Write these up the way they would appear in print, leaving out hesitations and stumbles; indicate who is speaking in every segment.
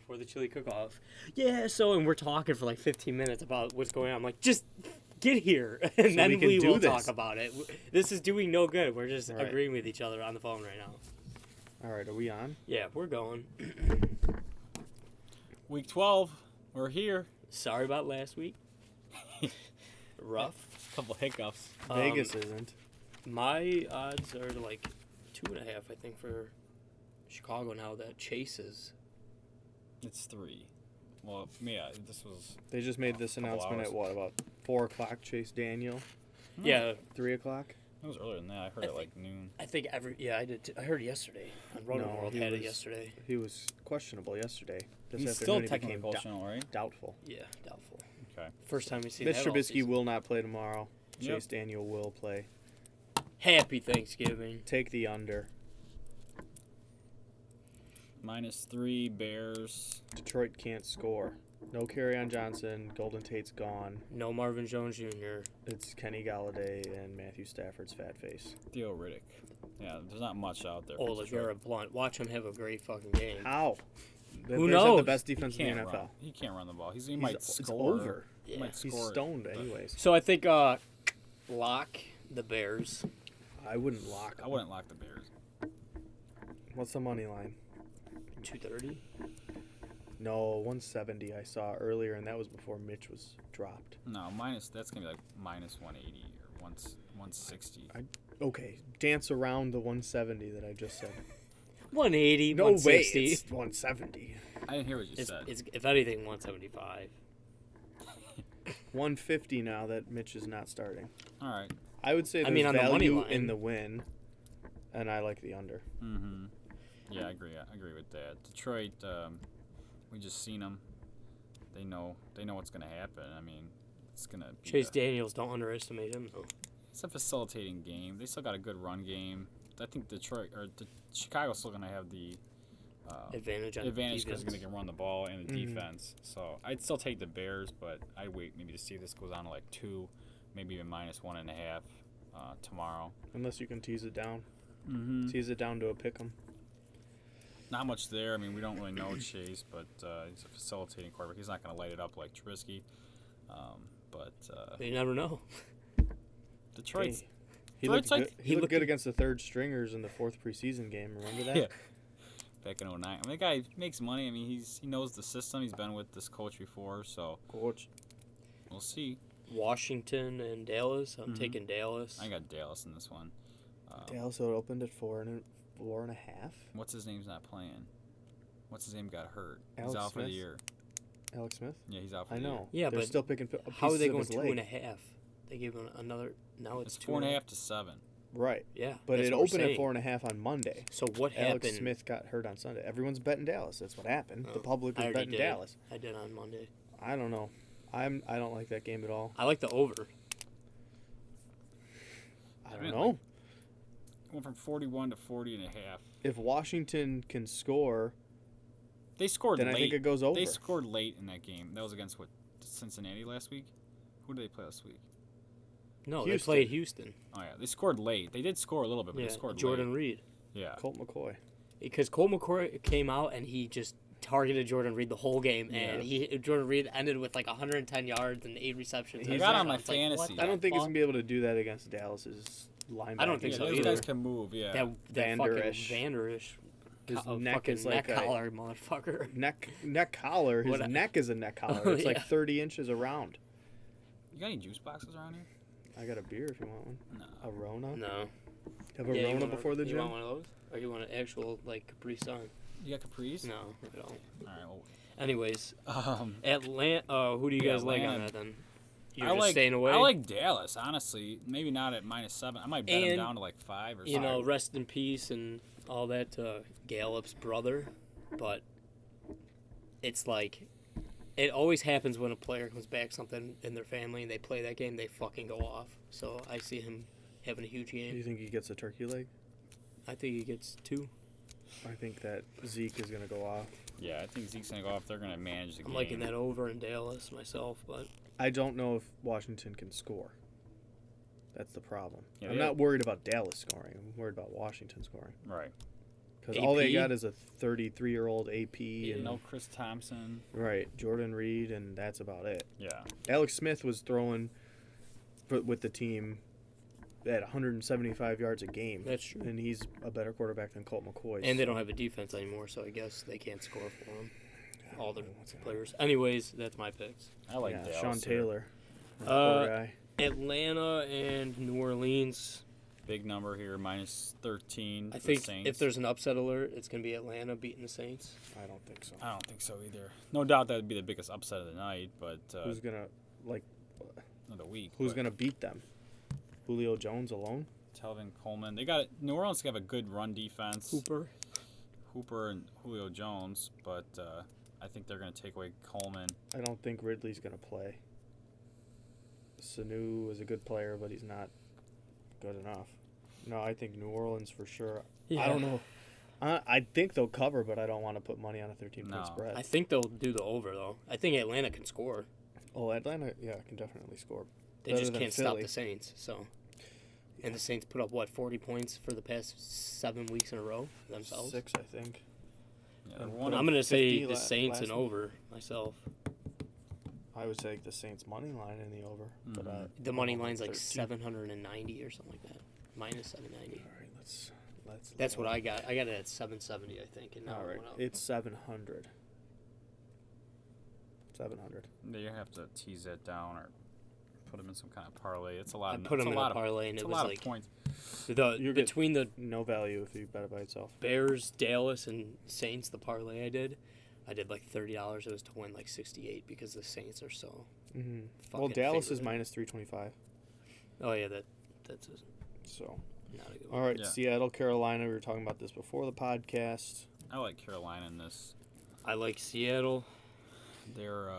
Speaker 1: before the chili cook-off. Yeah, so, and we're talking for like 15 minutes about what's going on. I'm like, just get here, and
Speaker 2: So
Speaker 1: then we will
Speaker 2: this.
Speaker 1: talk about it. This is doing no good. We're just
Speaker 2: Right.
Speaker 1: agreeing with each other on the phone right now.
Speaker 2: All right, are we on?
Speaker 1: Yeah, we're going.
Speaker 3: Week 12, we're here.
Speaker 1: Sorry about last week. Rough.
Speaker 3: Couple hiccups.
Speaker 2: Vegas isn't.
Speaker 1: My odds are like 2.5, I think, for Chicago now that chases.
Speaker 3: It's 3. Well, yeah, this was...
Speaker 2: They just made this
Speaker 3: couple
Speaker 2: announcement
Speaker 3: hours.
Speaker 2: at what, about 4 o'clock? Chase Daniel.
Speaker 1: Yeah,
Speaker 2: 3 o'clock.
Speaker 3: It was earlier than that. I heard
Speaker 1: I
Speaker 3: it like noon.
Speaker 1: I think I did. I heard it yesterday. On Roto World
Speaker 2: he
Speaker 1: had it
Speaker 2: was-
Speaker 1: yesterday.
Speaker 2: He was questionable yesterday. This
Speaker 3: He's
Speaker 2: afternoon
Speaker 3: still
Speaker 2: he
Speaker 3: technically
Speaker 2: became
Speaker 3: questionable, right?
Speaker 2: doubtful.
Speaker 1: Yeah, doubtful.
Speaker 3: Okay.
Speaker 1: First time we see
Speaker 2: Mitch
Speaker 1: that all
Speaker 2: Trubisky
Speaker 1: season.
Speaker 2: will not play tomorrow.
Speaker 3: Yep.
Speaker 2: Chase Daniel will play.
Speaker 1: Happy Thanksgiving.
Speaker 2: Take the under.
Speaker 3: -3, Bears.
Speaker 2: Detroit can't score. No Kerryon Johnson. Golden Tate's gone.
Speaker 1: No Marvin Jones Jr.
Speaker 2: It's Kenny Galladay and Matthew Stafford's fat face.
Speaker 3: Theo Riddick. Yeah, there's not much out there.
Speaker 1: Oh,
Speaker 3: for Detroit.
Speaker 1: LeGarrette Blunt. Watch him have a great fucking game.
Speaker 2: How? The
Speaker 1: Who
Speaker 2: Bears have
Speaker 1: knows?
Speaker 2: the best
Speaker 3: He
Speaker 2: defense in the
Speaker 3: can't
Speaker 2: NFL.
Speaker 3: run. He can't run the ball. He might
Speaker 2: It's
Speaker 3: score.
Speaker 2: over.
Speaker 3: He
Speaker 1: Yeah.
Speaker 3: might
Speaker 2: He's
Speaker 3: score.
Speaker 2: stoned
Speaker 3: but
Speaker 2: anyways.
Speaker 1: So I think lock the Bears.
Speaker 2: I wouldn't lock.
Speaker 3: I wouldn't lock the Bears.
Speaker 2: What's the money line?
Speaker 1: 230.
Speaker 2: No, 170 I saw earlier, and that was before Mitch was dropped.
Speaker 3: No, that's going to be like -180 or 160.
Speaker 2: Okay, dance around the 170 that I just said.
Speaker 1: 180.
Speaker 2: No way,
Speaker 1: 160.
Speaker 2: it's 170.
Speaker 3: I didn't hear what you
Speaker 1: It's,
Speaker 3: said.
Speaker 1: it's if anything 175.
Speaker 2: 150 now that Mitch is not starting.
Speaker 3: All right.
Speaker 2: I would say
Speaker 1: I
Speaker 2: there's
Speaker 1: mean, on the money
Speaker 2: value
Speaker 1: line.
Speaker 2: in the win, and I like the under.
Speaker 3: Mm-hmm. Yeah, I agree. I agree with that. Detroit, we just seen them. They know what's going to happen. I mean, it's going to be
Speaker 1: Chase Daniels, don't underestimate him though.
Speaker 3: It's a facilitating game. They still got a good run game. I think Chicago's still going to have the
Speaker 1: Advantage on
Speaker 3: advantage because
Speaker 1: defense.
Speaker 3: they're going to run the ball and the
Speaker 2: Mhm.
Speaker 3: defense. So I'd still take the Bears, but I wait maybe to see if this goes on to like 2, maybe even -1.5 tomorrow.
Speaker 2: Unless you can tease it down.
Speaker 3: Mm-hmm.
Speaker 2: Tease it down to a pick 'em.
Speaker 3: Not much there. I mean, we don't really know Chase, but he's a facilitating quarterback. He's not going to light it up like Trubisky. But
Speaker 1: You never know.
Speaker 3: Detroit's
Speaker 2: Hey, he
Speaker 3: Detroit's
Speaker 2: looked
Speaker 3: like-
Speaker 2: good. He looked good against the third stringers in the 4th preseason game. Remember that?
Speaker 3: Yeah. Back in 09. I mean, that guy makes money. I mean, he knows the system. He's been with this coach before, so
Speaker 2: Coach.
Speaker 3: we'll see.
Speaker 1: Washington and Dallas. I'm
Speaker 3: Mhm.
Speaker 1: taking Dallas.
Speaker 3: I got Dallas in this one.
Speaker 2: Dallas opened at 4.5.
Speaker 3: What's his name's not playing? What's his name got hurt?
Speaker 2: Alex
Speaker 3: He's out for the
Speaker 2: Smith?
Speaker 3: year.
Speaker 2: Alex Smith.
Speaker 3: Yeah, he's out for
Speaker 2: I
Speaker 3: the year.
Speaker 2: know.
Speaker 1: Yeah,
Speaker 2: They're
Speaker 1: but
Speaker 2: still picking
Speaker 1: How are they
Speaker 2: pieces
Speaker 1: going
Speaker 2: of his leg.
Speaker 1: 2.5? They gave him another. Now it's
Speaker 3: It's 4.5 to 7.
Speaker 2: Right,
Speaker 1: Yeah,
Speaker 2: but
Speaker 1: that's
Speaker 2: it
Speaker 1: what we're
Speaker 2: opened at
Speaker 1: saying.
Speaker 2: 4.5 on Monday.
Speaker 1: So what
Speaker 2: Alex
Speaker 1: happened?
Speaker 2: Smith got hurt on Sunday. Everyone's betting Dallas. That's what happened.
Speaker 1: Oh,
Speaker 2: The public
Speaker 1: I
Speaker 2: was
Speaker 1: already
Speaker 2: betting
Speaker 1: did.
Speaker 2: Dallas.
Speaker 1: I did on Monday.
Speaker 2: I don't know. I don't like that game at all.
Speaker 1: I like the over.
Speaker 2: I
Speaker 3: I
Speaker 2: don't
Speaker 3: mean,
Speaker 2: know.
Speaker 3: Went from 41 to 40.5.
Speaker 2: If Washington can score,
Speaker 3: They scored
Speaker 2: then
Speaker 3: late.
Speaker 2: I think it goes over.
Speaker 3: They scored late in that game. That was against Cincinnati last week? Who did they play last week?
Speaker 1: No,
Speaker 2: Houston.
Speaker 1: they played Houston.
Speaker 3: Oh yeah, they scored late. They did score a little bit, but
Speaker 1: Yeah,
Speaker 3: they scored
Speaker 1: Jordan
Speaker 3: late.
Speaker 1: Reed.
Speaker 3: Yeah.
Speaker 2: Colt McCoy.
Speaker 1: Because Cole McCoy came out and he just targeted Jordan Reed the whole game, and Jordan Reed ended with like 110 yards and 8 receptions.
Speaker 2: He
Speaker 1: and
Speaker 2: got
Speaker 1: a
Speaker 3: on my
Speaker 1: touchdown. It's
Speaker 3: fantasy.
Speaker 1: what
Speaker 2: I don't
Speaker 1: the
Speaker 2: think he's
Speaker 1: fuck?
Speaker 2: gonna be able to do that against Dallas's linebacker.
Speaker 1: I don't think
Speaker 3: Yeah,
Speaker 1: so
Speaker 3: those
Speaker 1: either.
Speaker 3: guys can move. Yeah.
Speaker 1: That
Speaker 2: Van
Speaker 1: fucking
Speaker 2: Der Esch.
Speaker 1: Van Der Esch.
Speaker 2: His
Speaker 1: Co-
Speaker 2: neck
Speaker 1: fucking
Speaker 2: is like
Speaker 1: neck
Speaker 2: a-
Speaker 1: collar motherfucker.
Speaker 2: neck collar. His
Speaker 1: What-
Speaker 2: neck is a neck collar.
Speaker 1: Oh,
Speaker 2: It's like
Speaker 1: yeah.
Speaker 2: 30 inches around.
Speaker 3: You got any juice boxes around here?
Speaker 2: I got a beer if you want one.
Speaker 3: No.
Speaker 2: A Rona.
Speaker 1: No.
Speaker 2: Have a
Speaker 1: Yeah, you
Speaker 2: Rona
Speaker 1: want-
Speaker 2: before the
Speaker 1: You
Speaker 2: gym.
Speaker 1: want one of those? Or you want an actual like Capri Sun?
Speaker 3: You got Capri's?
Speaker 1: No, I don't.
Speaker 3: All right. Well,
Speaker 1: Anyways,
Speaker 3: um,
Speaker 1: Atlanta. Who do you
Speaker 3: Yeah,
Speaker 1: guys like on
Speaker 3: Atlanta.
Speaker 1: that then? You're
Speaker 3: I
Speaker 1: just
Speaker 3: like
Speaker 1: staying away.
Speaker 3: I like Dallas. Honestly, maybe not at -7. I might bet him
Speaker 1: And,
Speaker 3: down to like 5 or something.
Speaker 1: you know, rest in peace and all that to Gallup's brother, but it's like it always happens when a player comes back something in their family and they play that game, they fucking go off. So I see him having a huge
Speaker 2: Do you
Speaker 1: game.
Speaker 2: think he gets a turkey leg?
Speaker 1: I think he gets 2.
Speaker 2: I think that Zeke is gonna go off.
Speaker 3: Yeah, I think Zeke's gonna go off. They're gonna manage the
Speaker 1: I'm
Speaker 3: game.
Speaker 1: liking that over in Dallas myself, but
Speaker 2: I don't know if Washington can score. That's the problem.
Speaker 3: Yeah,
Speaker 2: I'm
Speaker 3: they-
Speaker 2: not worried about Dallas scoring. I'm worried about Washington scoring.
Speaker 3: Right.
Speaker 2: Because all they
Speaker 1: AP?
Speaker 2: got is a 33-year-old AP.
Speaker 3: Yeah,
Speaker 2: And,
Speaker 3: no Chris Thompson.
Speaker 2: Right, Jordan Reed, and that's about it.
Speaker 3: Yeah.
Speaker 2: Alex Smith was throwing with the team at 175 yards a game.
Speaker 1: That's true.
Speaker 2: And he's a better quarterback than Colt McCoy.
Speaker 1: And they don't have a defense anymore, so I guess they can't score for him. All the players. Anyways, that's my picks.
Speaker 3: I like Dallas.
Speaker 2: Sean
Speaker 3: here.
Speaker 2: Taylor. That
Speaker 1: Uh,
Speaker 2: poor guy.
Speaker 1: Atlanta and New Orleans.
Speaker 3: Big number here, minus 13.
Speaker 1: I
Speaker 3: for
Speaker 1: think
Speaker 3: the Saints.
Speaker 1: if there's an upset alert, it's going to be Atlanta beating the Saints.
Speaker 2: I don't think so.
Speaker 3: I don't think so either. No doubt that would be the biggest upset of the night, but
Speaker 2: Who's gonna
Speaker 3: of the week.
Speaker 2: Who's
Speaker 3: but
Speaker 2: gonna beat them? Julio Jones alone?
Speaker 3: Telvin Coleman. They got New Orleans have a good run defense. Hooper and Julio Jones, but I think they're gonna take away Coleman.
Speaker 2: I don't think Ridley's gonna play. Sanu is a good player, but he's not good enough. No, I think New Orleans for sure.
Speaker 1: Yeah.
Speaker 2: I don't know. I think they'll cover, but I don't want to put money on a 13-point
Speaker 3: No.
Speaker 2: spread.
Speaker 1: I think they'll do the over, though. I think Atlanta can score.
Speaker 2: Oh, Atlanta, can definitely score.
Speaker 1: They
Speaker 2: Better
Speaker 1: just
Speaker 2: than
Speaker 1: can't stop
Speaker 2: Philly.
Speaker 1: the Saints. So, and the Saints put up 40 points for the past 7 weeks in a row themselves.
Speaker 2: 6, I think.
Speaker 3: Yeah,
Speaker 2: And
Speaker 3: they're one
Speaker 1: I'm
Speaker 3: of-
Speaker 1: going to say
Speaker 2: 50
Speaker 1: the Saints
Speaker 2: last
Speaker 1: and
Speaker 2: week.
Speaker 1: over myself.
Speaker 2: I would take the Saints money line in the over, but
Speaker 3: Mhm.
Speaker 1: The money line's like
Speaker 2: 13.
Speaker 1: 790 or something like that, minus 790.
Speaker 2: All right, let's.
Speaker 1: That's what I got. I got it at 770, I think, and now
Speaker 2: All
Speaker 1: it
Speaker 2: right,
Speaker 1: went up.
Speaker 2: it's 700. 700.
Speaker 3: You have to tease that down or put them in some kind of parlay. It's a lot.
Speaker 1: I
Speaker 3: of,
Speaker 1: put
Speaker 3: it's
Speaker 1: them in
Speaker 3: lot
Speaker 1: a parlay, and
Speaker 3: It's
Speaker 1: it
Speaker 3: a
Speaker 1: was
Speaker 3: lot
Speaker 1: like
Speaker 3: of points.
Speaker 2: You're good.
Speaker 1: between the
Speaker 2: No value if you bet it by itself.
Speaker 1: Bears, Dallas, and Saints, the parlay I did like $30. It was to win like 68 because the Saints are so.
Speaker 2: Mm-hmm. Well,
Speaker 1: Fucking
Speaker 2: Dallas is
Speaker 1: favorite.
Speaker 2: minus 325.
Speaker 1: Oh yeah, that's
Speaker 2: So,
Speaker 1: not a good
Speaker 2: all
Speaker 1: one.
Speaker 2: right,
Speaker 3: Yeah.
Speaker 2: Seattle, Carolina. We were talking about this before the podcast.
Speaker 3: I like Carolina in this.
Speaker 1: I like Seattle.
Speaker 3: They're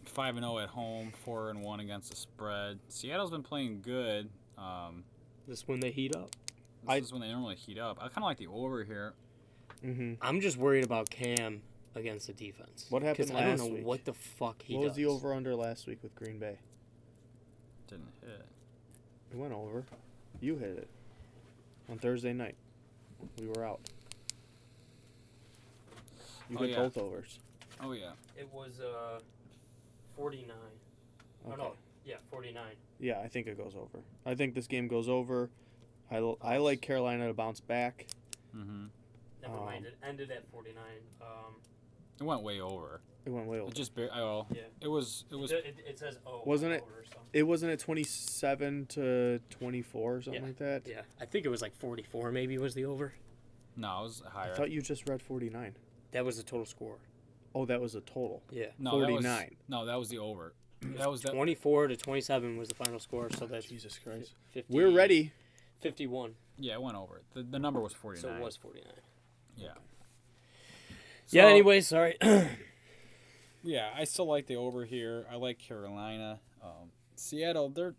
Speaker 3: 5-0 at home, 4-1 against the spread. Seattle's been playing good.
Speaker 1: This when they heat up.
Speaker 3: This is when they normally heat up. I kind of like the over here.
Speaker 2: Mm-hmm.
Speaker 1: I'm just worried about Cam against the defense.
Speaker 2: What happened
Speaker 1: 'Cause I don't
Speaker 2: last
Speaker 1: know
Speaker 2: week?
Speaker 1: what the fuck he
Speaker 2: What
Speaker 1: does.
Speaker 2: was the over-under last week with Green Bay?
Speaker 3: Didn't hit.
Speaker 2: It went over. You hit it on Thursday night. We were out. You
Speaker 3: Oh,
Speaker 2: hit
Speaker 3: yeah.
Speaker 2: both overs.
Speaker 3: Oh yeah.
Speaker 1: It was 49.
Speaker 2: Okay.
Speaker 1: Oh no, yeah, 49.
Speaker 2: Yeah, I think it goes over. I think this game goes over. I like Carolina to bounce back.
Speaker 3: Mm-hmm.
Speaker 1: Never mind. It ended at 49.
Speaker 3: It went way over.
Speaker 2: It went way over.
Speaker 3: It just yeah.
Speaker 1: Yeah.
Speaker 3: It was.
Speaker 1: It says
Speaker 2: Wasn't it?
Speaker 1: over or something.
Speaker 2: It wasn't at 27 to 24 or something
Speaker 1: Yeah.
Speaker 2: like that.
Speaker 1: Yeah, I think it was like 44. Maybe was the over.
Speaker 3: No, it was higher.
Speaker 2: I thought you just read 49.
Speaker 1: That was the total score.
Speaker 2: Oh, that was a total.
Speaker 1: Yeah.
Speaker 3: no,
Speaker 2: 49.
Speaker 3: That was the over. That was
Speaker 1: 24 to 27 was the final score. So that's
Speaker 2: Jesus Christ.
Speaker 1: 50,
Speaker 2: We're ready.
Speaker 1: 51.
Speaker 3: Yeah, it went over. The number was 49.
Speaker 1: So it was 49.
Speaker 3: Yeah.
Speaker 1: Yeah.
Speaker 3: So,
Speaker 1: Anyway, sorry.
Speaker 3: Yeah, I still like the over here. I like Carolina. Seattle, they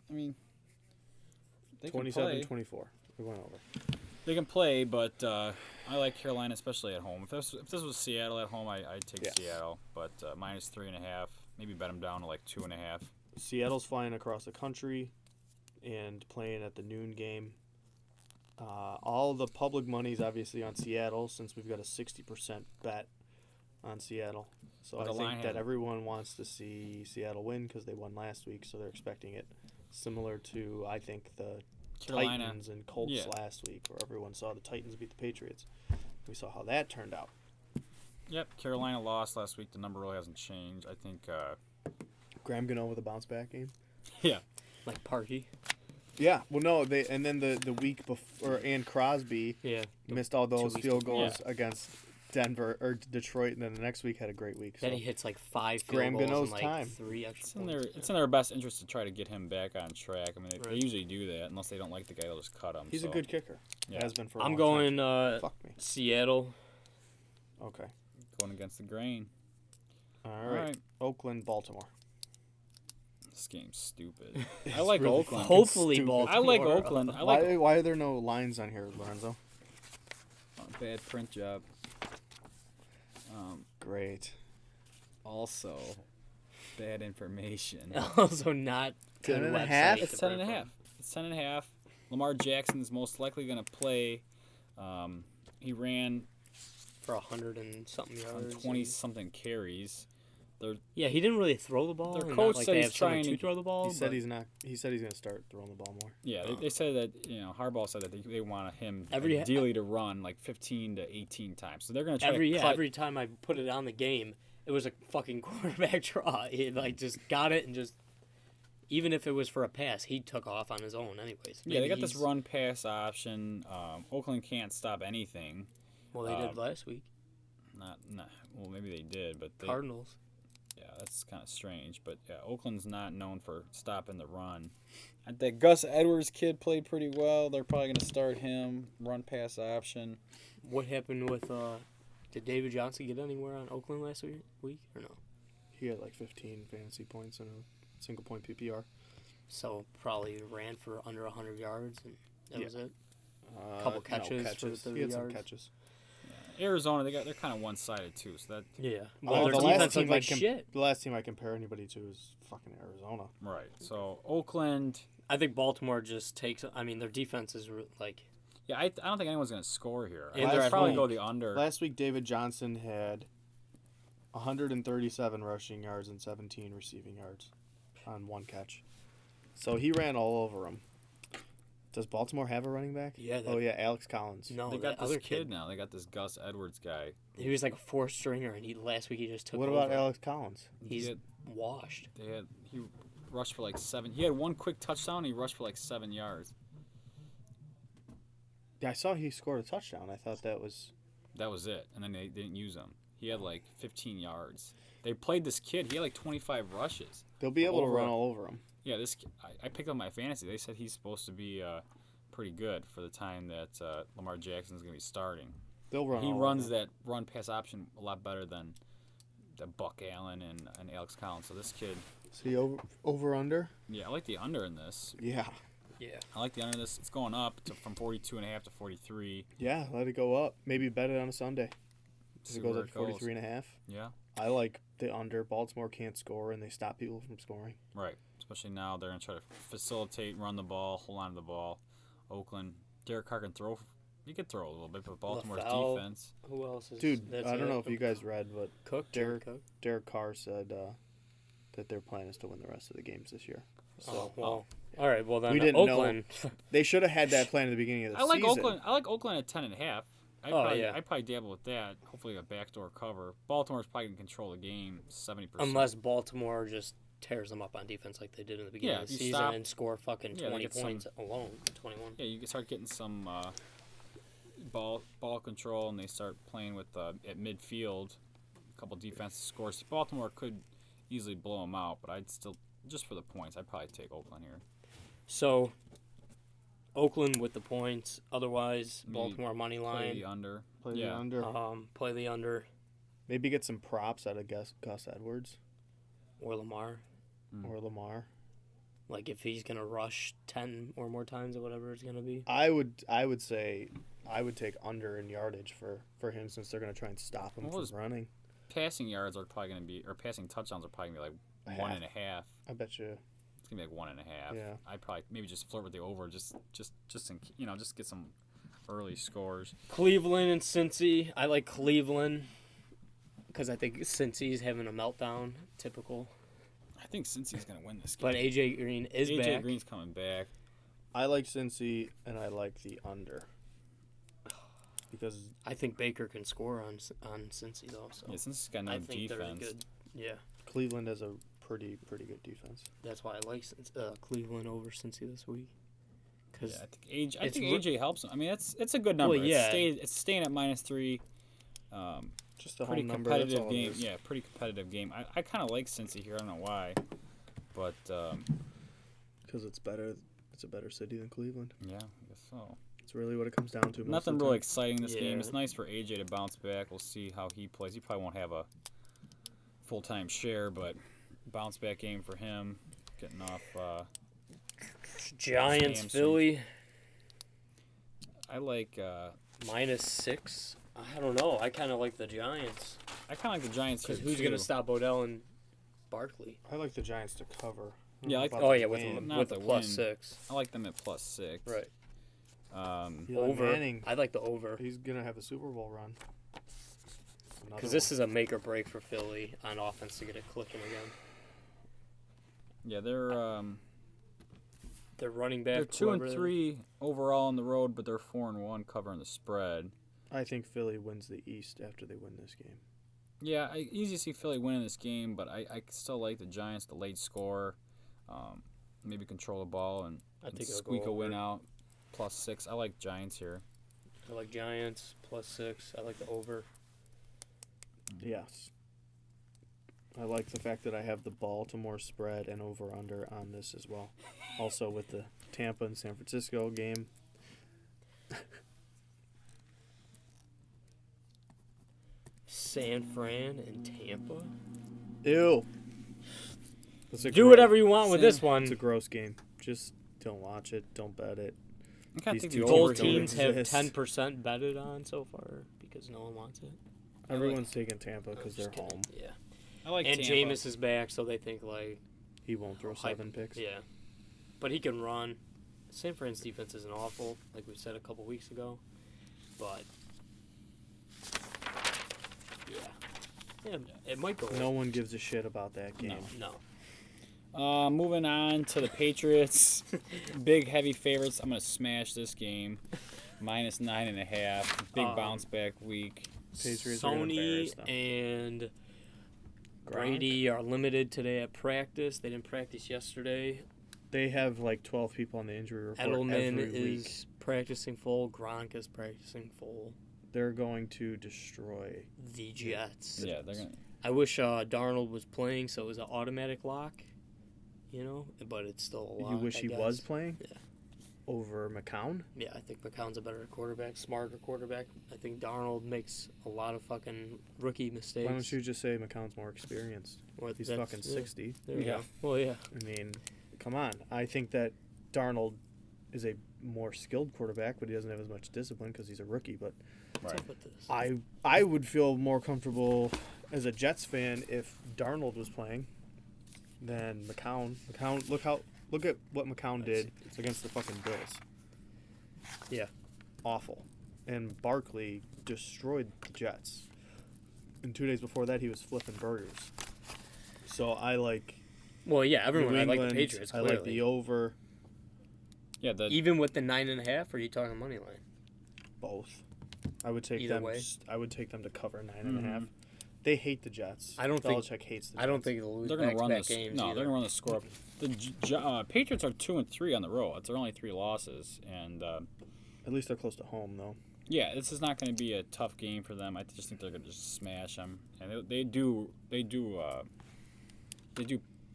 Speaker 3: can
Speaker 2: 27
Speaker 3: play.
Speaker 2: 24. It went over.
Speaker 3: They can play, but I like Carolina, especially at home. If this was Seattle at home, I'd take
Speaker 2: Yes.
Speaker 3: Seattle, but minus 3.5. Maybe bet them down to like 2.5.
Speaker 2: Seattle's flying across the country and playing at the noon game. All the public money's obviously on Seattle since we've got a 60% bet on Seattle. So
Speaker 3: But
Speaker 2: I
Speaker 3: the line
Speaker 2: think that
Speaker 3: has-
Speaker 2: everyone wants to see Seattle win because they won last week, so they're expecting it. Similar to, I think, the
Speaker 3: Carolina.
Speaker 2: Titans and Colts
Speaker 3: Yeah.
Speaker 2: last week, where everyone saw the Titans beat the Patriots. We saw how that turned out.
Speaker 3: Yep, Carolina lost last week. The number really hasn't changed. I think.
Speaker 2: Graham Gano with a bounce back game.
Speaker 3: Yeah.
Speaker 1: Like Parkey.
Speaker 2: Yeah, well, no, and then the week before, and Crosby
Speaker 1: Yeah.
Speaker 2: missed all those
Speaker 1: weeks
Speaker 2: field
Speaker 1: before.
Speaker 2: goals against Denver or Detroit, and then the next week had a great week. So.
Speaker 1: Then he hits like 5 field
Speaker 2: Graham
Speaker 1: goals
Speaker 2: Gano's
Speaker 1: and like
Speaker 2: time.
Speaker 1: 3 extra
Speaker 3: It's in their
Speaker 1: points.
Speaker 3: it's in their best interest to try to get him back on track. I mean, they
Speaker 1: Right.
Speaker 3: usually do that unless they don't like the guy. They'll just cut him.
Speaker 2: He's a good kicker.
Speaker 3: Yeah.
Speaker 2: Has been for a
Speaker 1: I'm
Speaker 2: long time.
Speaker 1: going
Speaker 2: Fuck me.
Speaker 1: Seattle.
Speaker 2: Okay.
Speaker 3: Going against the grain.
Speaker 2: All right. Oakland, Baltimore.
Speaker 3: This game's stupid.
Speaker 2: It's
Speaker 3: I like
Speaker 2: really
Speaker 3: Oakland.
Speaker 2: fucking
Speaker 1: Hopefully
Speaker 2: stupid.
Speaker 1: Baltimore.
Speaker 3: I like Oakland. I like
Speaker 2: Why are there no lines on here, Lorenzo?
Speaker 3: bad print job.
Speaker 2: Great.
Speaker 3: Also, bad information.
Speaker 1: Also not good
Speaker 2: 10 and a
Speaker 1: website
Speaker 2: half?
Speaker 1: to
Speaker 3: It's 10 and a
Speaker 1: print
Speaker 3: half. It's 10 and a half. Lamar Jackson's most likely going to play. he ran
Speaker 1: for 100 and something
Speaker 3: on
Speaker 1: yards.
Speaker 3: 20
Speaker 1: and-
Speaker 3: something carries.
Speaker 1: Yeah, he didn't really throw the ball.
Speaker 3: Their
Speaker 1: and
Speaker 3: coach
Speaker 1: not like
Speaker 3: said
Speaker 1: they
Speaker 3: he's
Speaker 1: have someone
Speaker 3: trying
Speaker 1: to
Speaker 3: to-
Speaker 1: throw the ball.
Speaker 2: He said
Speaker 1: but
Speaker 2: he's not. He said he's gonna start throwing the ball more.
Speaker 3: Yeah,
Speaker 1: Oh.
Speaker 3: they said that Harbaugh said that they want him
Speaker 1: Every-
Speaker 3: ideally to run like 15 to 18 times. So they're gonna try to cut.
Speaker 1: every time I put it on the game, it was a fucking quarterback draw. He like just got it and just, even if it was for a pass, he took off on his own anyways.
Speaker 3: Yeah, they
Speaker 1: Maybe
Speaker 3: got this
Speaker 1: he's-
Speaker 3: run pass option. Oakland can't stop anything.
Speaker 1: Well, they did last week.
Speaker 3: Not well, maybe they did, but they,
Speaker 1: Cardinals.
Speaker 3: yeah, that's kind of strange. But yeah, Oakland's not known for stopping the run. I think Gus Edwards kid played pretty well. They're probably gonna start him. Run pass option.
Speaker 1: What happened with? Did David Johnson get anywhere on Oakland last week or no?
Speaker 2: He had like 15 fantasy points in a single point PPR.
Speaker 1: So probably ran for under 100 yards and that
Speaker 2: Yeah.
Speaker 1: was it.
Speaker 2: Couple
Speaker 1: Couple catches for the
Speaker 2: He had some
Speaker 1: yards.
Speaker 2: catches.
Speaker 3: Arizona, they're kind of one-sided too. So that
Speaker 1: Yeah.
Speaker 2: Well,
Speaker 1: their
Speaker 2: the last
Speaker 1: defense
Speaker 2: team
Speaker 1: looked like shit.
Speaker 2: The last team I compare anybody to is fucking Arizona.
Speaker 3: right. So Oakland.
Speaker 1: I think Baltimore just takes. I mean, their defense is like.
Speaker 3: Yeah, I don't think anyone's gonna score here.
Speaker 1: And
Speaker 3: I'd
Speaker 1: they're at
Speaker 3: probably
Speaker 1: home.
Speaker 3: go the under.
Speaker 2: Last week, David Johnson had 137 rushing yards and 17 receiving yards on one catch. So he ran all over him. Does Baltimore have a running back?
Speaker 1: Yeah.
Speaker 2: Oh, yeah, Alex Collins.
Speaker 1: No,
Speaker 3: They got
Speaker 1: that
Speaker 3: this
Speaker 1: other
Speaker 3: kid now. They got this Gus Edwards guy.
Speaker 1: He was like a fourth stringer, and last week he just took.
Speaker 2: What about
Speaker 1: over.
Speaker 2: Alex Collins?
Speaker 1: He's
Speaker 3: He had-
Speaker 1: washed.
Speaker 3: He rushed for like 7. He had one quick touchdown. He rushed for like 7 yards.
Speaker 2: Yeah, I saw he scored a touchdown. I thought that was...
Speaker 3: That was it. And then they didn't use him. He had like 15 yards. They played this kid. He had like 25 rushes.
Speaker 2: They'll be able to
Speaker 3: Over-
Speaker 2: run all over him.
Speaker 3: Yeah, I picked up my fantasy. They said he's supposed to be pretty good for the time that Lamar Jackson's going to be starting.
Speaker 2: They'll run
Speaker 3: He
Speaker 2: all
Speaker 3: runs
Speaker 2: over him.
Speaker 3: that run pass option a lot better than Buck Allen and Alex Collins. So this kid,
Speaker 2: See, over under?
Speaker 3: yeah, I like the under in this.
Speaker 2: Yeah.
Speaker 1: Yeah.
Speaker 3: I like the under in this. It's going up from 42.5 to 43.
Speaker 2: Yeah, let it go up. Maybe bet it on a Sunday. If
Speaker 3: See
Speaker 2: it goes
Speaker 3: where
Speaker 2: up
Speaker 3: it goes.
Speaker 2: 43.5.
Speaker 3: Yeah,
Speaker 2: I like the under. Baltimore can't score, and they stop people from scoring.
Speaker 3: right. Especially now they're going to try to facilitate, run the ball, hold on to the ball. Oakland, Derek Carr can throw. He could throw a little bit, but Baltimore's
Speaker 1: LaFleur.
Speaker 3: defense.
Speaker 1: Who else is?
Speaker 2: Dude,
Speaker 1: that's
Speaker 2: I don't
Speaker 1: it?
Speaker 2: know if you guys read, but
Speaker 1: Cook.
Speaker 2: Derek-
Speaker 1: Cook.
Speaker 2: Derek Carr said that their plan is to win the rest of the games this year. So
Speaker 1: Oh well. All right. Well then,
Speaker 2: We didn't know.
Speaker 1: Oakland.
Speaker 2: they should have had that plan at the beginning of the
Speaker 3: I like
Speaker 2: season.
Speaker 3: Oakland. I like Oakland at 10.5.
Speaker 1: Yeah.
Speaker 3: I'd probably dabble with that. Hopefully a backdoor cover. Baltimore's probably going to control the game 70%.
Speaker 1: Unless Baltimore just tears them up on defense like they did in the beginning
Speaker 3: Yeah,
Speaker 1: of the
Speaker 3: if you
Speaker 1: season
Speaker 3: stop-
Speaker 1: and score fucking
Speaker 3: Yeah, they
Speaker 1: 20
Speaker 3: get some-
Speaker 1: points alone. 21.
Speaker 3: Yeah, you can start getting some ball control, and they start playing with at midfield. A couple defensive scores. Baltimore could easily blow them out, but I'd still, just for the points, I'd probably take Oakland here.
Speaker 1: So, Oakland with the points. Otherwise,
Speaker 3: Maybe
Speaker 1: Baltimore money
Speaker 3: Play
Speaker 1: line.
Speaker 3: the under.
Speaker 2: Play
Speaker 3: Yeah.
Speaker 2: the under.
Speaker 1: Play the under
Speaker 2: Maybe get some props out of Gus Edwards
Speaker 1: or Lamar.
Speaker 2: or Lamar.
Speaker 1: Like if he's gonna rush 10 or more times or whatever it's gonna be.
Speaker 2: I would say I would take under in yardage for him since they're going to try and stop him
Speaker 3: What
Speaker 2: from
Speaker 3: was-
Speaker 2: running.
Speaker 3: Passing yards are probably going to be, or passing touchdowns are probably going to be like
Speaker 2: A
Speaker 3: 1.5.
Speaker 2: I bet you.
Speaker 3: It's gonna be like 1.5.
Speaker 2: Yeah.
Speaker 3: I'd probably maybe just flirt with the over, just just get some early scores.
Speaker 1: Cleveland and Cincy. I like Cleveland because I think Cincy's having a meltdown. Typical.
Speaker 3: I think Cincy's gonna win this game.
Speaker 1: But AJ Green is
Speaker 3: AJ
Speaker 1: back.
Speaker 3: Green's coming back.
Speaker 2: I like Cincy and I like the under because
Speaker 1: I think Baker can score on Cincy though. So
Speaker 3: Yeah, Cincy's got no
Speaker 1: I think they're
Speaker 3: defense.
Speaker 1: good. Yeah,
Speaker 2: Cleveland has a pretty good defense.
Speaker 1: that's why I like Cleveland over Cincy this week. Cause
Speaker 3: Yeah, I
Speaker 1: it's
Speaker 3: think
Speaker 1: re-
Speaker 3: AJ helps him. I mean, it's a good number.
Speaker 1: Well, yeah.
Speaker 3: It's staying at -3.
Speaker 2: Just a
Speaker 3: Pretty
Speaker 2: home number. That's
Speaker 3: competitive
Speaker 2: all it
Speaker 3: game.
Speaker 2: is.
Speaker 3: Yeah, pretty competitive game. I kind of like Cincy here. I don't know why, but
Speaker 2: Because it's better. It's a better city than Cleveland.
Speaker 3: yeah, I guess so.
Speaker 2: It's really what it comes down to. most
Speaker 3: Nothing
Speaker 2: of the
Speaker 3: really
Speaker 2: time.
Speaker 3: exciting this game.
Speaker 1: Yeah.
Speaker 3: It's nice for AJ to bounce back. We'll see how he plays. He probably won't have a full-time share, but bounce back game for him. Getting off.
Speaker 1: Giants,
Speaker 3: hamstring.
Speaker 1: Philly
Speaker 3: I like.
Speaker 1: -6. I don't know. I kind of like the Giants
Speaker 3: I kind of like the Giants here
Speaker 1: because who's
Speaker 3: too.
Speaker 1: gonna stop Odell and Barkley?
Speaker 2: I like the Giants to cover.
Speaker 3: Yeah, I like
Speaker 2: About
Speaker 1: Oh
Speaker 2: to
Speaker 1: yeah,
Speaker 2: win.
Speaker 1: with
Speaker 3: Not
Speaker 1: the
Speaker 3: the
Speaker 1: plus
Speaker 3: win.
Speaker 1: 6.
Speaker 3: I like them at +6.
Speaker 1: Right.
Speaker 2: Eli
Speaker 1: Over.
Speaker 2: Manning,
Speaker 1: I like the over.
Speaker 2: he's gonna have a Super Bowl run.
Speaker 1: Because this is a make or break for Philly on offense to get it clicking again.
Speaker 3: Yeah, they're
Speaker 1: Their running back.
Speaker 3: they're 2 and
Speaker 1: whoever-
Speaker 3: 3 overall on the road, but they're 4 and 1 covering the spread.
Speaker 2: I think Philly wins the East after they win this game.
Speaker 3: Yeah, I easily see Philly winning this game, but I still like the Giants, the late score, maybe control the ball and
Speaker 1: I think it'll
Speaker 3: squeak
Speaker 1: go
Speaker 3: a win
Speaker 1: over.
Speaker 3: out. +6. I like Giants here.
Speaker 1: I like Giants +6. I like the over.
Speaker 2: Yes. I like the fact that I have the Baltimore spread and over/under on this as well. Also with the Tampa and San Francisco game.
Speaker 1: San Fran and Tampa.
Speaker 2: Ew.
Speaker 1: Do whatever you want with
Speaker 3: San-
Speaker 1: this one.
Speaker 2: It's a gross game. Just don't watch it. Don't bet it.
Speaker 3: I kind
Speaker 2: These
Speaker 3: of think
Speaker 2: two
Speaker 3: the
Speaker 1: Both
Speaker 3: over
Speaker 2: don't
Speaker 1: teams have
Speaker 2: exist.
Speaker 1: 10% betted on so far because no one wants it.
Speaker 2: Everyone's taking Tampa because they're
Speaker 1: Just kidding.
Speaker 2: home.
Speaker 1: Yeah.
Speaker 3: I like
Speaker 1: And
Speaker 3: Tampa.
Speaker 1: Jameis is back, so they think like
Speaker 2: He won't throw 7 picks.
Speaker 1: yeah, but he can run. San Fran's defense isn't awful, like we said a couple weeks ago, but yeah, it might go.
Speaker 2: No one gives a shit about that game.
Speaker 1: No.
Speaker 3: Moving on to the Patriots. Big, heavy favorites. I'm going to smash this game. -9.5. Big bounce back week.
Speaker 2: Patriots are gonna
Speaker 1: Sony
Speaker 2: embarrass them.
Speaker 1: and
Speaker 2: Gronk?
Speaker 1: Brady are limited today at practice. They didn't practice yesterday.
Speaker 2: They have like 12 people on the injury report
Speaker 1: Edelman
Speaker 2: every week.
Speaker 1: is practicing full. Gronk is practicing full.
Speaker 2: They're going to destroy.
Speaker 1: The Jets.
Speaker 3: Yeah, they're going to.
Speaker 1: I wish Darnold was playing, so it was an automatic lock. You know, but it's still a lock.
Speaker 2: You wish
Speaker 1: I
Speaker 2: he
Speaker 1: guess.
Speaker 2: was playing?
Speaker 1: Yeah.
Speaker 2: Over McCown?
Speaker 1: Yeah, I think McCown's a better quarterback, smarter quarterback. I think Darnold makes a lot of fucking rookie mistakes.
Speaker 2: Why don't you just say McCown's more experienced?
Speaker 1: Well,
Speaker 2: He's
Speaker 1: that's-
Speaker 2: fucking
Speaker 1: yeah,
Speaker 2: 60.
Speaker 1: There you
Speaker 3: Yeah.
Speaker 1: go. Well, yeah.
Speaker 2: I mean, come on. I think that Darnold is a more skilled quarterback, but he doesn't have as much discipline because he's a rookie. But
Speaker 1: What's
Speaker 3: Right.
Speaker 1: up with this?
Speaker 2: I would feel more comfortable as a Jets fan if Darnold was playing than McCown. Look at what McCown did against the fucking Bills.
Speaker 1: Yeah.
Speaker 2: Awful. And Barkley destroyed the Jets. And 2 days before that, he was flipping burgers. So I like
Speaker 1: Well, yeah, everyone.
Speaker 2: New
Speaker 1: I like
Speaker 2: England.
Speaker 1: the Patriots.
Speaker 2: I
Speaker 1: Clearly.
Speaker 2: like the over.
Speaker 3: Yeah, the
Speaker 1: Even with the 9.5, or are you talking money line?
Speaker 2: Both. I would take
Speaker 1: Either
Speaker 2: them.
Speaker 1: way.
Speaker 2: I would take them to cover 9.5. They hate the Jets.
Speaker 1: I don't think-
Speaker 2: Belichick hates the Jets.
Speaker 1: I don't think they'll lose
Speaker 3: they're going to run
Speaker 1: back-to-back
Speaker 3: this.
Speaker 1: games.
Speaker 3: No,
Speaker 1: either.
Speaker 3: they're going to run the score up. The Patriots are 2 and 3 on the road. They're only 3 losses, and
Speaker 2: At least they're close to home, though.
Speaker 3: yeah, this is not going to be a tough game for them. I just think they're going to just smash them, and they do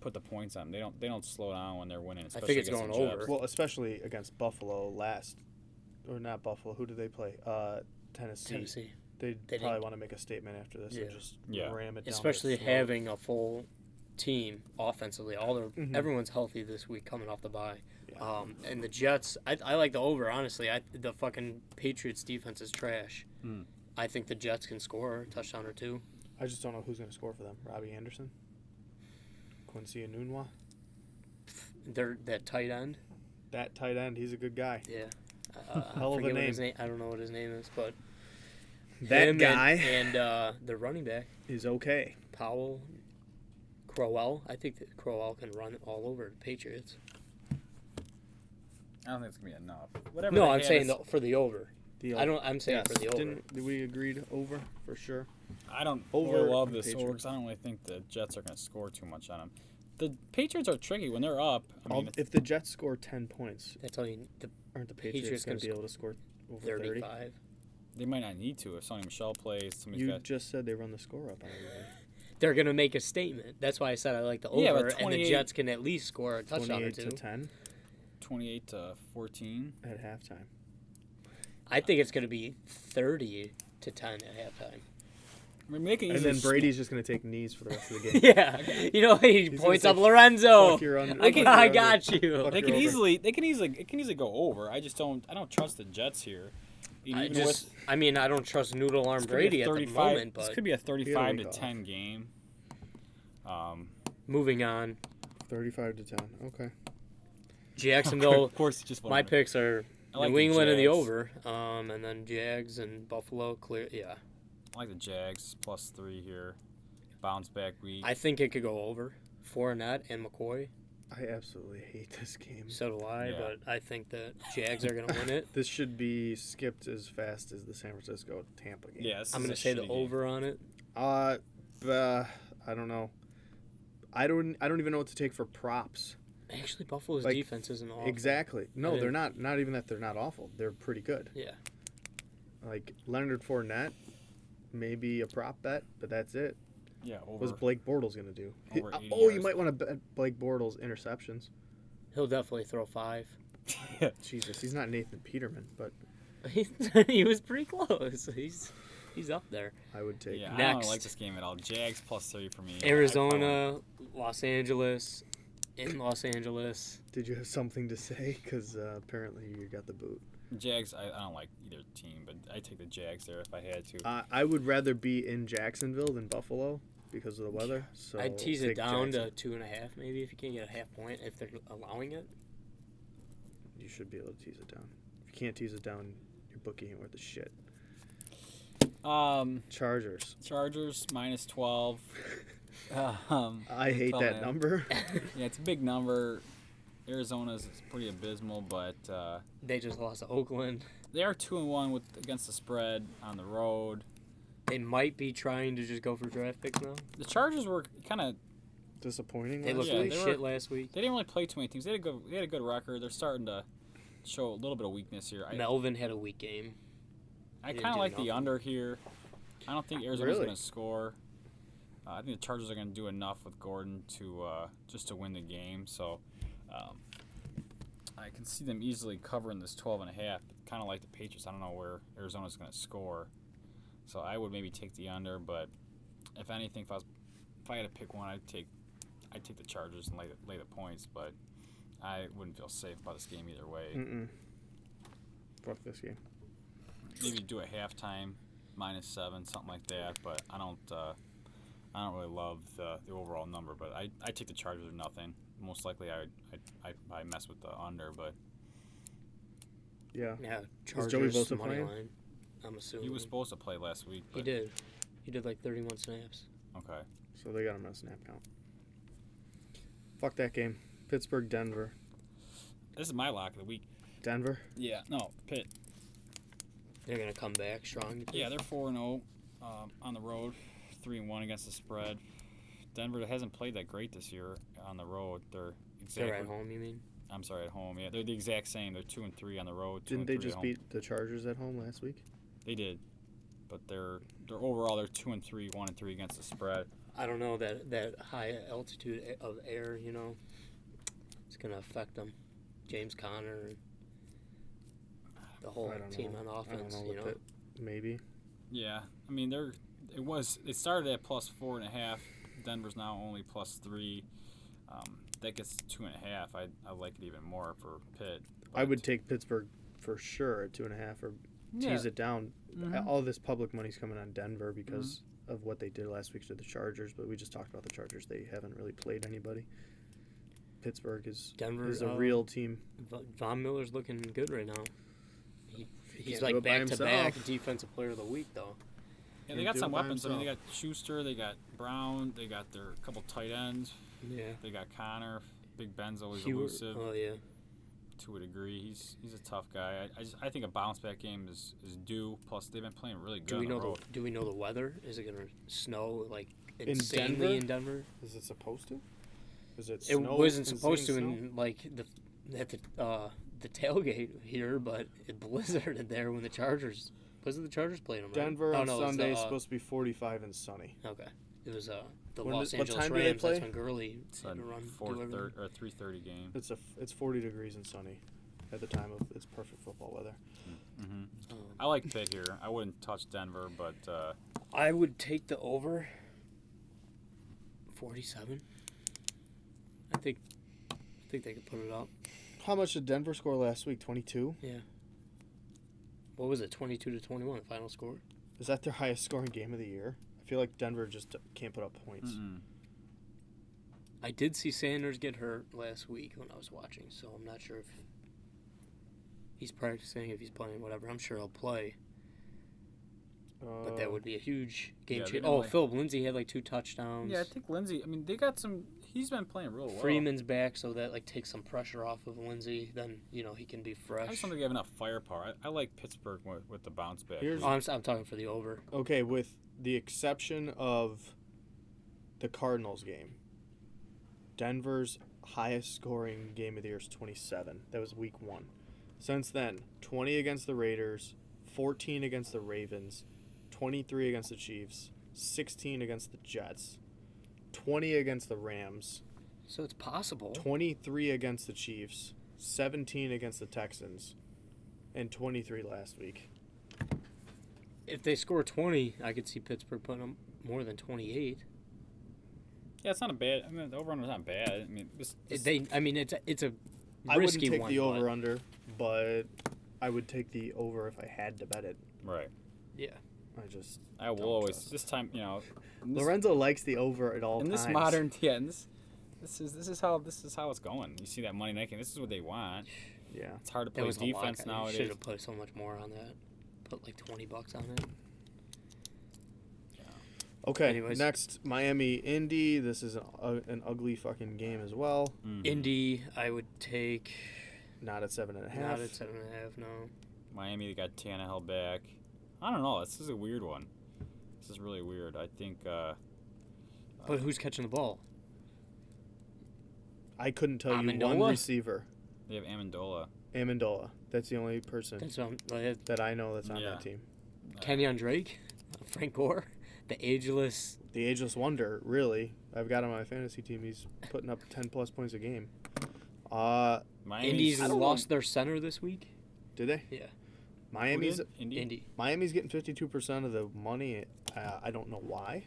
Speaker 3: put the points on them. They don't slow down when they're winning.
Speaker 1: think
Speaker 3: Especially
Speaker 1: it's
Speaker 3: against
Speaker 1: going
Speaker 3: the
Speaker 1: over.
Speaker 3: Jets.
Speaker 2: Well, especially against Buffalo or not Buffalo. Who did they play? Tennessee.
Speaker 1: Tennessee.
Speaker 2: They
Speaker 1: They
Speaker 2: probably
Speaker 1: didn't-
Speaker 2: want to make a statement after this
Speaker 1: Yeah.
Speaker 2: and just
Speaker 3: Yeah.
Speaker 2: ram it down.
Speaker 1: Especially
Speaker 2: their throat.
Speaker 1: having a full team offensively.
Speaker 2: Mhm.
Speaker 1: Everyone's healthy this week coming off the bye.
Speaker 2: Yeah.
Speaker 1: And the Jets, I like the over, honestly. The fucking Patriots defense is trash.
Speaker 3: Mm.
Speaker 1: I think the Jets can score a touchdown or two.
Speaker 2: I just don't know who's going to score for them. Robbie Anderson, Quincy Enunwa,
Speaker 1: They're that tight end.
Speaker 2: that tight end. He's a good guy.
Speaker 1: Yeah.
Speaker 2: Hell of a
Speaker 1: I forget what his
Speaker 2: name.
Speaker 1: I don't know what his name is, but
Speaker 2: That
Speaker 1: him
Speaker 2: guy
Speaker 1: and the running back
Speaker 2: is okay.
Speaker 1: Powell, Crowell. I think that Crowell can run all over the Patriots.
Speaker 3: I don't think it's going to be enough. Whatever.
Speaker 1: No,
Speaker 3: they
Speaker 1: I'm
Speaker 3: have
Speaker 1: saying
Speaker 3: is-
Speaker 1: for the over.
Speaker 2: The
Speaker 1: I'm saying for the over.
Speaker 2: Did we agreed over for sure?
Speaker 3: I don't
Speaker 2: Over
Speaker 3: really love
Speaker 2: on
Speaker 3: this over
Speaker 2: Patriots.
Speaker 3: because I don't really think the Jets are going to score too much on them. The Patriots are tricky when they're up. I mean,
Speaker 2: If the Jets score 10 points,
Speaker 1: That's all you. The
Speaker 2: aren't the
Speaker 1: Patriots
Speaker 2: Patriots going
Speaker 1: gonna
Speaker 2: to be able to score over 30?
Speaker 1: 35.
Speaker 3: they might not need to if Sonny Michel plays. Somebody's
Speaker 2: You
Speaker 3: got
Speaker 2: just said they run the score up on everybody.
Speaker 1: They're gonna make a statement. That's why I said I like the over,
Speaker 3: Yeah, but
Speaker 1: and the
Speaker 3: 28
Speaker 1: Jets can at least score a touchdown or
Speaker 2: 28
Speaker 1: two.
Speaker 2: to 10
Speaker 3: 28-14.
Speaker 2: at halftime.
Speaker 1: I think it's gonna be 30 to 10 at halftime.
Speaker 3: I mean, they can
Speaker 2: And
Speaker 3: easily
Speaker 2: then Brady's just going to take knees for the rest of the game.
Speaker 1: Yeah, you know he
Speaker 2: He's
Speaker 1: points
Speaker 2: gonna
Speaker 1: up
Speaker 2: say,
Speaker 1: Lorenzo.
Speaker 2: "Fuck your under-
Speaker 1: I
Speaker 2: fuck your under.
Speaker 1: got you.
Speaker 2: Fuck
Speaker 3: They
Speaker 2: your
Speaker 3: can
Speaker 2: over."
Speaker 3: easily. It can easily go over. I just don't. I don't trust the Jets here.
Speaker 1: I
Speaker 3: Even with-
Speaker 1: mean, I don't trust Noodle Arm
Speaker 3: this could be a
Speaker 1: Brady at the
Speaker 3: 35
Speaker 1: moment,
Speaker 3: This
Speaker 1: but
Speaker 3: could be a 35 to
Speaker 2: week off.
Speaker 3: 10 game.
Speaker 1: moving on.
Speaker 2: 35 to 10. Okay.
Speaker 1: Jacksonville.
Speaker 3: Of course, just
Speaker 1: My picks are
Speaker 3: I like
Speaker 1: New England in the
Speaker 3: Jags.
Speaker 1: over, and then Jags and Buffalo clear. Yeah,
Speaker 3: I like the Jags +3 here. Bounce back week.
Speaker 1: I think it could go over. Fournette and McCoy.
Speaker 2: I absolutely hate this game.
Speaker 1: So do I,
Speaker 3: Yeah.
Speaker 1: but I think the Jags are going to win it.
Speaker 2: This should be skipped as fast as the San Francisco Tampa game.
Speaker 3: Yeah,
Speaker 1: I'm going to say the over on it.
Speaker 2: I don't know. I don't even know what to take for props.
Speaker 1: Actually, Buffalo's
Speaker 2: Like,
Speaker 1: defense isn't awful.
Speaker 2: Exactly. No,
Speaker 1: I
Speaker 2: they're not. Not even that they're not awful. They're pretty good.
Speaker 1: Yeah.
Speaker 2: Like Leonard Fournette, maybe a prop bet, but that's it.
Speaker 3: Yeah, over.
Speaker 2: What's Blake Bortles gonna do?
Speaker 3: Over 80
Speaker 2: Oh, you
Speaker 3: yards.
Speaker 2: might want to bet Blake Bortles interceptions.
Speaker 1: He'll definitely throw 5.
Speaker 2: Jesus, he's not Nathan Peterman, but
Speaker 1: He was pretty close. He's up there.
Speaker 2: I would take.
Speaker 3: Yeah, I
Speaker 1: Next.
Speaker 3: don't like this game at all. Jags +3 for me.
Speaker 1: Arizona, Los Angeles, in Los Angeles.
Speaker 2: Did you have something to say? Because apparently you got the boot.
Speaker 3: Jags, I don't like either team, but I take the Jags there if I had to.
Speaker 2: I would rather be in Jacksonville than Buffalo because of the weather. So
Speaker 1: I'd tease it
Speaker 2: take
Speaker 1: down
Speaker 2: Jackson.
Speaker 1: to 2.5 maybe if you can't get a half point if they're allowing it.
Speaker 2: You should be able to tease it down. If you can't tease it down, your bookie ain't worth a shit. Chargers.
Speaker 3: Chargers -12.
Speaker 2: I hate
Speaker 3: 12
Speaker 2: that
Speaker 3: and a-
Speaker 2: number.
Speaker 3: Yeah, it's a big number. Arizona's is pretty abysmal, but
Speaker 1: They just lost to Oakland.
Speaker 3: they are 2-1 against the spread on the road.
Speaker 1: They might be trying to just go for draft picks now.
Speaker 3: The Chargers were kind of
Speaker 2: Disappointing.
Speaker 1: They
Speaker 2: last
Speaker 1: looked
Speaker 3: Yeah,
Speaker 1: like
Speaker 2: week.
Speaker 3: they
Speaker 1: shit
Speaker 3: were-
Speaker 1: last week.
Speaker 3: they didn't really play too many teams. They had a good record. They're starting to show a little bit of weakness here.
Speaker 1: Melvin had a weak game.
Speaker 3: I
Speaker 1: didn't
Speaker 3: kind of
Speaker 1: do
Speaker 3: like the
Speaker 1: nothing.
Speaker 3: under here. I don't think Arizona's
Speaker 2: Really?
Speaker 3: going to score. I think the Chargers are going to do enough with Gordon to just to win the game. So I can see them easily covering this 12.5. Kind of like the Patriots. I don't know where Arizona's going to score. So I would maybe take the under. But if anything, if I had to pick one, I'd take the Chargers and lay the points. But I wouldn't feel safe about this game either way.
Speaker 2: Mm-mm. Fuck this game.
Speaker 3: Maybe do a halftime -7, something like that. But I don't really love the overall number. But I take the Chargers or nothing. Most likely I mess with the under, but
Speaker 2: Yeah.
Speaker 1: Yeah,
Speaker 2: Joey
Speaker 1: Chargers
Speaker 2: Bosa
Speaker 1: money
Speaker 2: playing?
Speaker 1: line. I'm assuming
Speaker 3: he was supposed to play last week.
Speaker 1: He
Speaker 3: But,
Speaker 1: did. He did like 31 snaps.
Speaker 3: Okay.
Speaker 2: So they got him on a snap count. Fuck that game. Pittsburgh, Denver.
Speaker 3: This is my lock of the week.
Speaker 2: Denver.
Speaker 3: Yeah. No, Pitt.
Speaker 1: They're gonna come back strong. you think?
Speaker 3: Yeah, they're 4-0 on the road, 3-1 against the spread. Denver hasn't played that great this year on the road. They're exactly.
Speaker 1: They're at home. You mean?
Speaker 3: I'm sorry, at home. Yeah, they're the exact same. They're 2-3 on the road.
Speaker 2: Didn't they
Speaker 3: 2-3 at
Speaker 2: just
Speaker 3: home.
Speaker 2: beat the Chargers at home last week?
Speaker 3: They did, but they're overall they're 2-3, 1-3 against the spread.
Speaker 1: I don't know that high altitude of air. You know, it's gonna affect them. James Conner, the whole
Speaker 2: I don't
Speaker 1: team
Speaker 2: know.
Speaker 1: on
Speaker 2: I don't
Speaker 1: offense.
Speaker 2: know
Speaker 1: You
Speaker 2: what
Speaker 1: know,
Speaker 2: that, maybe.
Speaker 3: Yeah, I mean it started at +4.5. Denver's now only +3. That gets 2.5. I like it even more for Pitt.
Speaker 2: I would take Pittsburgh for sure at 2.5 or tease it down.
Speaker 3: Mhm.
Speaker 2: All this public money's coming on Denver because of what they did last week to the Chargers, but we just talked about the Chargers. They haven't really played anybody. Pittsburgh is
Speaker 1: Denver
Speaker 2: a real team.
Speaker 1: Von Miller's looking good right now. He's
Speaker 2: can't do
Speaker 1: like
Speaker 2: it by
Speaker 1: back to back
Speaker 2: himself.
Speaker 1: defensive player of the week though.
Speaker 3: Yeah, they
Speaker 2: Can't
Speaker 3: got
Speaker 2: do
Speaker 3: some
Speaker 2: it by
Speaker 3: weapons. I mean, they got
Speaker 2: himself.
Speaker 3: Schuster, they got Brown, they got their couple tight ends,
Speaker 1: Yeah.
Speaker 3: they got Connor. Big Ben's always
Speaker 1: Hewitt-
Speaker 3: elusive
Speaker 1: Oh yeah.
Speaker 3: to a degree. He's a tough guy. I think a bounce back game is due. Plus, they've been playing really good
Speaker 1: Do we
Speaker 3: on the
Speaker 1: know
Speaker 3: road.
Speaker 1: do we know the weather? Is it gonna snow like
Speaker 2: In
Speaker 1: insanely
Speaker 2: Denver?
Speaker 1: in Denver?
Speaker 2: Is it supposed to? Is it
Speaker 1: It
Speaker 2: snow?
Speaker 1: wasn't supposed to
Speaker 2: insane snow?
Speaker 1: in like at the tailgate here, but it blizzarded there when the Chargers. Was it the Chargers playing them? Right?
Speaker 2: Denver
Speaker 1: Oh,
Speaker 2: on
Speaker 1: no, it was
Speaker 2: Sunday is
Speaker 1: the,
Speaker 2: supposed to be 45 and sunny.
Speaker 1: Okay, it was the
Speaker 2: When
Speaker 1: Los
Speaker 2: did- what
Speaker 1: Angeles
Speaker 2: time do they
Speaker 1: Rams.
Speaker 2: play?
Speaker 1: That's when Gurley
Speaker 3: It's
Speaker 1: had
Speaker 3: a
Speaker 1: to run. do
Speaker 3: 4:30
Speaker 1: everything.
Speaker 3: or 3:30 game.
Speaker 2: It's 40 degrees and sunny at the time of its perfect football weather.
Speaker 3: Hmm
Speaker 1: Um,
Speaker 3: I like Pitt here. I wouldn't touch Denver, but
Speaker 1: I would take the over. 47. I think they could put it up.
Speaker 2: How much did Denver score last week? 22?
Speaker 1: Yeah. What was it? 22-21 final score.
Speaker 2: Is that their highest scoring game of the year? I feel like Denver just can't put up points.
Speaker 3: mm-mm.
Speaker 1: I did see Sanders get hurt last week when I was watching, so I'm not sure if he's practicing, if he's playing, whatever. I'm sure he'll play. But that would be a huge game
Speaker 3: Yeah,
Speaker 1: changer.
Speaker 3: they're
Speaker 1: Oh,
Speaker 3: gonna,
Speaker 1: Philip Lindsay had like 2 touchdowns.
Speaker 3: Yeah, I think Lindsey. I mean, they got some. He's been playing real well.
Speaker 1: Freeman's back, so that like takes some pressure off of Lindsay. Then he can be fresh.
Speaker 3: I just don't think they have enough firepower. I like Pittsburgh with the bounce back.
Speaker 2: Here's-
Speaker 1: Oh, I'm talking for the over.
Speaker 2: Okay, with the exception of the Cardinals game, Denver's highest scoring game of the year is 27. That was week 1. Since then, 20 against the Raiders, 14 against the Ravens, 23 against the Chiefs, 16 against the Jets, 20 against the Rams,
Speaker 1: So it's possible.
Speaker 2: 23 against the Chiefs, 17 against the Texans, and 23 last week.
Speaker 1: If they score 20, I could see Pittsburgh putting them more than 28.
Speaker 3: Yeah, it's not a bad. I mean, the over-under's not bad. I mean, it's
Speaker 1: It's a
Speaker 2: I wouldn't
Speaker 1: risky
Speaker 2: take
Speaker 1: one.
Speaker 2: the
Speaker 1: but-
Speaker 2: over-under, but I would take the over if I had to bet it.
Speaker 3: right.
Speaker 1: Yeah.
Speaker 3: I will
Speaker 2: Don't
Speaker 3: always
Speaker 2: trust.
Speaker 3: this time. You know, in this,
Speaker 2: Lorenzo likes the over at all
Speaker 3: in
Speaker 2: times.
Speaker 3: this modern this is how it's going. You see that Monday night game. This is what they want.
Speaker 2: Yeah.
Speaker 3: It's hard to
Speaker 1: That
Speaker 3: play
Speaker 1: was
Speaker 3: defense
Speaker 1: a lot.
Speaker 3: nowadays.
Speaker 1: Should have put so much more on that. Put like $20 on it.
Speaker 2: Okay,
Speaker 1: Anyways.
Speaker 2: next, Miami-Indy. This is an ugly fucking game as well.
Speaker 3: Mhm.
Speaker 1: Indy, I would take.
Speaker 2: Not at 7.5.
Speaker 1: Not at 7.5. No.
Speaker 3: Miami, they got Tannehill back. I don't know. This is a weird one. This is really weird. I think.
Speaker 1: But who's catching the ball?
Speaker 2: I couldn't tell you one
Speaker 1: Amendola?
Speaker 2: receiver.
Speaker 3: They have Amendola.
Speaker 2: Amendola. That's the only person
Speaker 1: That's
Speaker 2: that I know that's on
Speaker 3: Yeah.
Speaker 2: that team.
Speaker 1: Kenyon Drake, Frank Gore, the ageless.
Speaker 2: The ageless wonder, really. I've got him on my fantasy team. He's putting up 10-plus points a game.
Speaker 3: Miami's,
Speaker 1: Indy's
Speaker 2: I don't
Speaker 1: lost their center this week.
Speaker 2: Did they?
Speaker 1: Yeah.
Speaker 2: Miami's
Speaker 1: Indy.
Speaker 2: Miami's getting 52% of the money. I don't know why.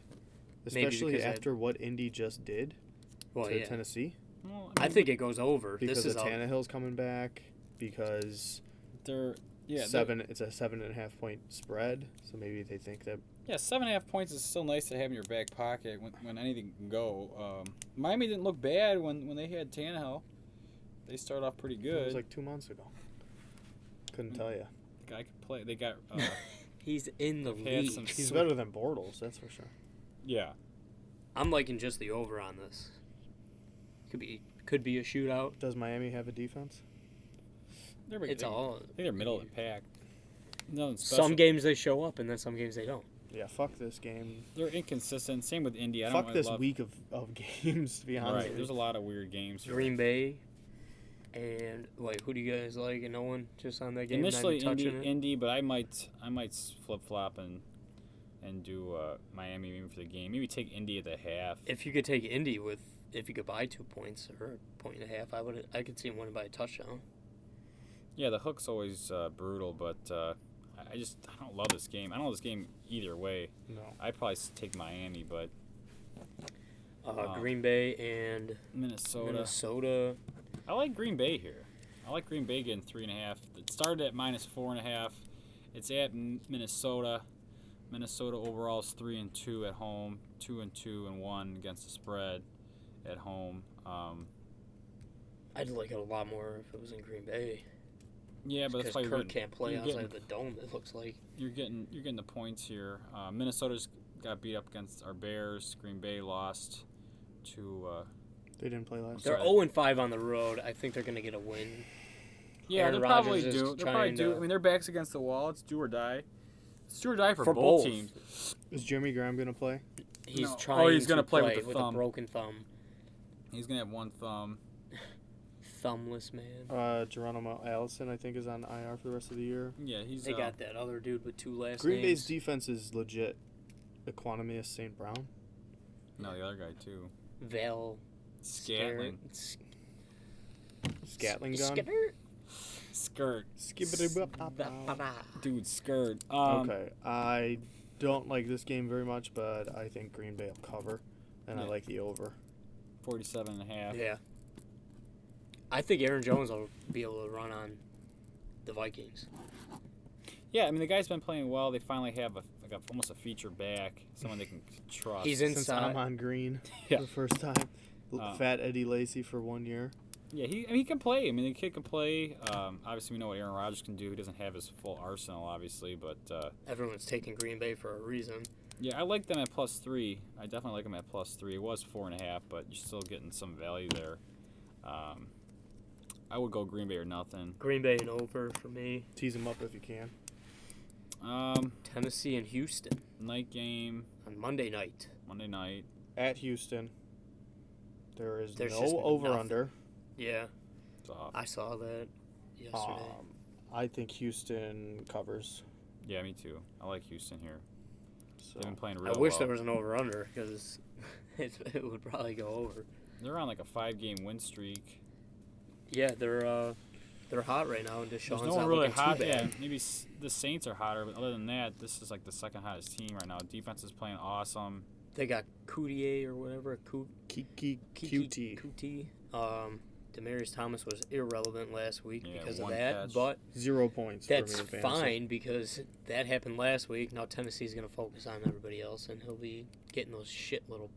Speaker 1: Maybe
Speaker 2: Especially
Speaker 1: because
Speaker 2: after what Indy just did
Speaker 1: Well,
Speaker 2: to
Speaker 1: yeah.
Speaker 2: Tennessee.
Speaker 3: Well,
Speaker 1: I think it goes over.
Speaker 2: Because
Speaker 1: This is
Speaker 2: Tannehill's coming back. Because
Speaker 3: they're yeah
Speaker 2: it's a 7.5 point spread. So maybe they think that
Speaker 3: 7.5 points is still nice to have in your back pocket when anything can go. Miami didn't look bad when they had Tannehill. They started off pretty
Speaker 2: it
Speaker 3: good.
Speaker 2: was like 2 months ago. Couldn't tell you.
Speaker 3: Guy could play. They got
Speaker 1: he's in the
Speaker 3: had
Speaker 1: league.
Speaker 3: some-
Speaker 2: He's better than Bortles, that's for sure.
Speaker 3: yeah.
Speaker 1: I'm liking just the over on this. Could be a shootout.
Speaker 2: Does Miami have a defense?
Speaker 1: It's all.
Speaker 3: I think they're middle of the pack. Nothing special.
Speaker 1: Some games they show up, and then some games they don't.
Speaker 2: Yeah, fuck this game.
Speaker 3: They're inconsistent. Same with Indy. I
Speaker 2: Fuck
Speaker 3: don't
Speaker 2: this
Speaker 3: love,
Speaker 2: week of games, to be honest.
Speaker 3: Right.
Speaker 2: with
Speaker 3: There's a
Speaker 2: you.
Speaker 3: lot of weird games. Here.
Speaker 1: Green Bay, and who do you guys like? And no one just on that game.
Speaker 3: Initially
Speaker 1: not even touching it?
Speaker 3: Indy, but I might flip flop and do Miami maybe for the game. Maybe take Indy at the half.
Speaker 1: If you could take Indy if you could buy 2 points or a point and a half, I could see him winning by a touchdown.
Speaker 3: Yeah, the hook's always brutal, but I don't love this game. I don't love this game either way.
Speaker 2: No.
Speaker 3: I'd probably take Miami, but
Speaker 1: Green Bay and
Speaker 3: Minnesota. I like Green Bay here. I like Green Bay getting 3.5. It started at -4.5. It's at Minnesota. Minnesota overall is 3-2 at home, 2-2 and 1 against the spread at home.
Speaker 1: I'd like it a lot more if it was in Green Bay.
Speaker 3: Yeah, but that's
Speaker 1: Because
Speaker 3: why
Speaker 1: Kirk can't play
Speaker 3: you're
Speaker 1: outside
Speaker 3: getting-
Speaker 1: of the dome. It looks like.
Speaker 3: you're getting the points here. Minnesota's got beat up against our Bears. Green Bay lost to.
Speaker 2: They didn't play last
Speaker 1: They're
Speaker 3: Sorry.
Speaker 1: 0-5 on the road. I think they're gonna get a win.
Speaker 3: Yeah,
Speaker 1: Aaron
Speaker 3: they probably
Speaker 1: Rodgers is
Speaker 3: do. They probably
Speaker 1: trying
Speaker 3: do.
Speaker 1: to-
Speaker 3: I mean, their backs against the wall. It's do or die. It's do or die for both
Speaker 1: both.
Speaker 3: teams.
Speaker 2: Is Jeremy Graham going to play?
Speaker 1: He's
Speaker 3: No.
Speaker 1: trying.
Speaker 3: Oh, he's
Speaker 1: gonna
Speaker 3: gonna play with the
Speaker 1: a
Speaker 3: thumb.
Speaker 1: broken thumb.
Speaker 3: He's gonna have one thumb.
Speaker 1: Thumbless man.
Speaker 2: Geronimo Allison, I think, is on IR for the rest of the year.
Speaker 3: Yeah, he's.
Speaker 1: They got that other dude with 2 last
Speaker 2: Green Bay's
Speaker 1: names.
Speaker 2: defense is legit. Equanimous St. Brown.
Speaker 3: No, the other guy too.
Speaker 1: Val
Speaker 3: Scatling.
Speaker 2: Scatling gun.
Speaker 3: Skirt.
Speaker 2: Skibbity-bop-bop.
Speaker 3: Dude, skirt.
Speaker 2: Okay, I don't like this game very much, but I think Green Bay will cover, and I
Speaker 3: Yeah.
Speaker 2: like the over.
Speaker 3: 47.5.
Speaker 1: Yeah. I think Aaron Jones will be able to run on the Vikings.
Speaker 3: Yeah, I mean the guy's been playing well. They finally have almost a feature back, someone they can trust.
Speaker 1: He's
Speaker 2: Since
Speaker 1: inside.
Speaker 2: I'm on green
Speaker 3: Yeah.
Speaker 2: for the first time.
Speaker 3: Uh,
Speaker 2: Fat Eddie Lacy for 1 year.
Speaker 3: Yeah, he can play. I mean, the kid can play. Obviously, we know what Aaron Rodgers can do. He doesn't have his full arsenal, obviously, but
Speaker 1: Everyone's taking Green Bay for a reason.
Speaker 3: yeah, I like them at +3. I definitely like them at +3. It was 4.5, but you're still getting some value there. I would go Green Bay or nothing.
Speaker 1: Green Bay and over for me.
Speaker 2: Tease them up if you can.
Speaker 1: Tennessee and Houston
Speaker 3: Night game,
Speaker 1: on Monday night.
Speaker 3: Monday night.
Speaker 2: At Houston, there's
Speaker 1: just
Speaker 2: no
Speaker 1: nothing.
Speaker 2: over-under.
Speaker 1: Yeah,
Speaker 3: It's off.
Speaker 1: I saw that yesterday.
Speaker 2: I think Houston covers.
Speaker 3: Yeah, me too. I like Houston here.
Speaker 2: So
Speaker 3: They've been playing
Speaker 1: I
Speaker 3: real
Speaker 1: wish
Speaker 3: well.
Speaker 1: there was an over/under because it would probably go over.
Speaker 3: They're on like a 5-game win streak.
Speaker 1: Yeah, they're hot right now, and
Speaker 3: There's
Speaker 1: Deshaun's
Speaker 3: no one
Speaker 1: not
Speaker 3: really
Speaker 1: looking too
Speaker 3: hot.
Speaker 1: bad.
Speaker 3: Yeah, maybe the Saints are hotter, but other than that, this is like the second hottest team right now. Defense is playing awesome.
Speaker 1: They got Coutier or whatever.
Speaker 2: Kiki QT.
Speaker 1: Kuti. Demaryius Thomas was irrelevant last week
Speaker 3: Yeah,
Speaker 1: because of
Speaker 3: one
Speaker 1: that,
Speaker 3: catch.
Speaker 1: but
Speaker 2: 0 points.
Speaker 1: that's
Speaker 2: for me in fantasy.
Speaker 1: fine because that happened last week. Now Tennessee's going to focus on everybody else, and he'll be getting those shit little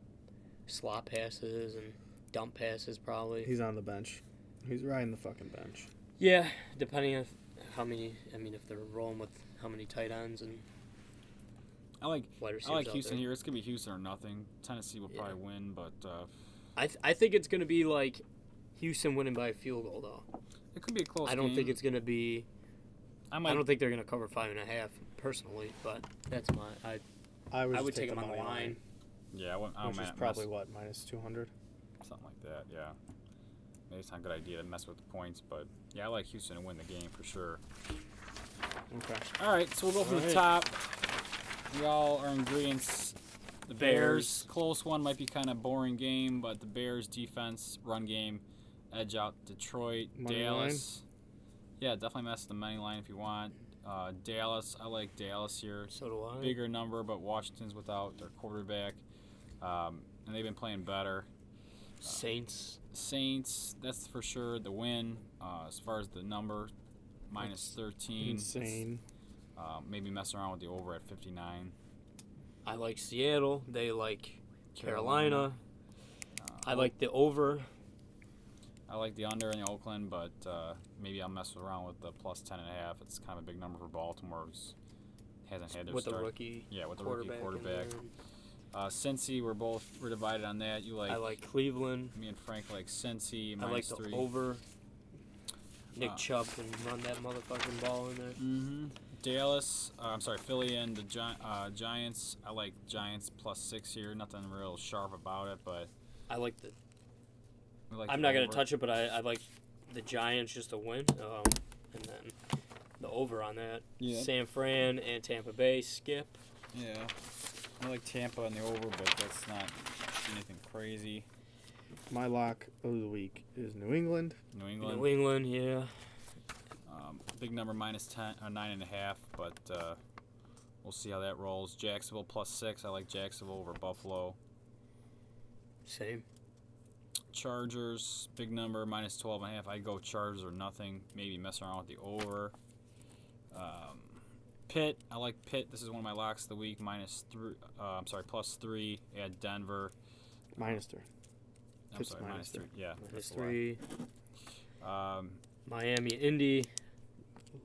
Speaker 1: slot passes and dump passes probably.
Speaker 2: He's on the bench. He's riding the fucking bench.
Speaker 1: Yeah, depending on how many. I mean, if they're rolling with how many tight ends and
Speaker 3: I like
Speaker 1: wide receivers.
Speaker 3: I like
Speaker 1: out
Speaker 3: Houston
Speaker 1: there.
Speaker 3: here. It's gonna be Houston or nothing. Tennessee will probably win, but
Speaker 1: I think it's going to be like Houston winning by a field goal though.
Speaker 3: it could be a close.
Speaker 1: I don't
Speaker 3: game.
Speaker 1: think it's going to be.
Speaker 3: I
Speaker 1: I don't think they're going to cover 5.5 personally, but that's my.
Speaker 2: I would,
Speaker 1: I
Speaker 2: just
Speaker 1: would take
Speaker 2: the
Speaker 1: them on the
Speaker 2: money
Speaker 1: line.
Speaker 3: Yeah,
Speaker 2: which is probably what, minus 200.
Speaker 3: something like that. Yeah, maybe it's not a good idea to mess with the points, but yeah, I like Houston to win the game for sure.
Speaker 2: Okay.
Speaker 3: All right, so we'll go from the
Speaker 2: Alright.
Speaker 3: top. We all are in agreeance. The Bears, close one, might be kind of boring game, but the Bears defense, run game, edge out Detroit,
Speaker 2: Money
Speaker 3: Dallas. Yeah, definitely mess with the money line if you want. Dallas, I like Dallas here.
Speaker 1: So do I.
Speaker 3: Bigger number, but Washington's without their quarterback, and they've been playing better.
Speaker 1: Saints.
Speaker 3: Saints, that's for sure the win. As far as the number, minus 13.
Speaker 2: Insane.
Speaker 3: Maybe mess around with the over at 59.
Speaker 1: I like Seattle. They like Carolina. I
Speaker 3: Uh,
Speaker 1: like the over.
Speaker 3: I like the under in the Oakland, but maybe I'll mess around with the plus 10.5. It's kind of a big number for Baltimore. Who's hasn't had their
Speaker 1: With
Speaker 3: start.
Speaker 1: the rookie
Speaker 3: Yeah, with the rookie quarterback.
Speaker 1: and
Speaker 3: Cincy, we're divided on that. You like?
Speaker 1: I like Cleveland.
Speaker 3: Me and Frank like Cincy
Speaker 1: I like
Speaker 3: minus
Speaker 1: the
Speaker 3: 3.
Speaker 1: over. Nick
Speaker 3: Uh,
Speaker 1: Chubb can run that motherfucking ball in there.
Speaker 3: Mm-hmm. Dallas, Philly and the Giants. I like Giants plus 6 here. Nothing real sharp about it, but
Speaker 1: I like the.
Speaker 3: we like
Speaker 1: I'm
Speaker 3: the
Speaker 1: not gonna
Speaker 3: over.
Speaker 1: touch it, but I like the Giants just to win. And then the over on that.
Speaker 3: Yeah.
Speaker 1: San Fran and Tampa Bay skip.
Speaker 3: Yeah, I like Tampa on the over, but that's not anything crazy.
Speaker 2: My lock of the week is New England.
Speaker 3: New England,
Speaker 1: New England, yeah.
Speaker 3: big number minus 10 or 9.5, but we'll see how that rolls. Jacksonville plus 6. I like Jacksonville over Buffalo.
Speaker 1: Same.
Speaker 3: Chargers, big number minus 12.5. I go Chargers or nothing. Maybe mess around with the over. Pitt, I like Pitt. This is one of my locks of the week. Plus 3 at Denver.
Speaker 2: -3.
Speaker 3: I'm
Speaker 2: Pitt's
Speaker 3: sorry,
Speaker 2: minus
Speaker 3: -3. Yeah,
Speaker 1: Minus
Speaker 3: that's a
Speaker 1: 3.
Speaker 3: lie.
Speaker 1: Miami, Indy,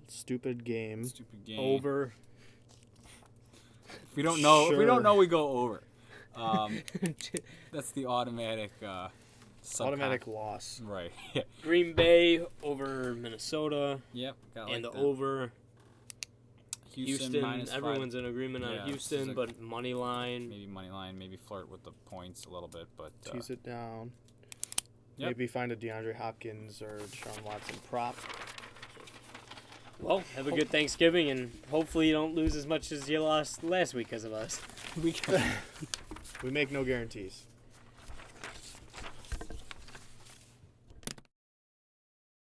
Speaker 2: Stupid game.
Speaker 3: Stupid game.
Speaker 1: over.
Speaker 3: If we don't know,
Speaker 2: Sure.
Speaker 3: we go over. That's the automatic.
Speaker 2: Automatic loss.
Speaker 3: Right. Yeah.
Speaker 1: Green Bay over Minnesota,
Speaker 3: Yep. Got
Speaker 1: and the
Speaker 3: that.
Speaker 1: over. Houston,
Speaker 3: minus 5.
Speaker 1: everyone's in agreement
Speaker 3: Yeah,
Speaker 1: on
Speaker 3: this
Speaker 1: Houston,
Speaker 3: is a-
Speaker 1: but money line.
Speaker 3: Maybe money line. Maybe flirt with the points a little bit, but
Speaker 2: Tease it down.
Speaker 3: Yep.
Speaker 2: Maybe find a DeAndre Hopkins or Deshaun Watson prop.
Speaker 1: Well, have a good Thanksgiving, and hopefully you don't lose as much as you lost last week because of us.
Speaker 3: we can.
Speaker 2: We make no guarantees.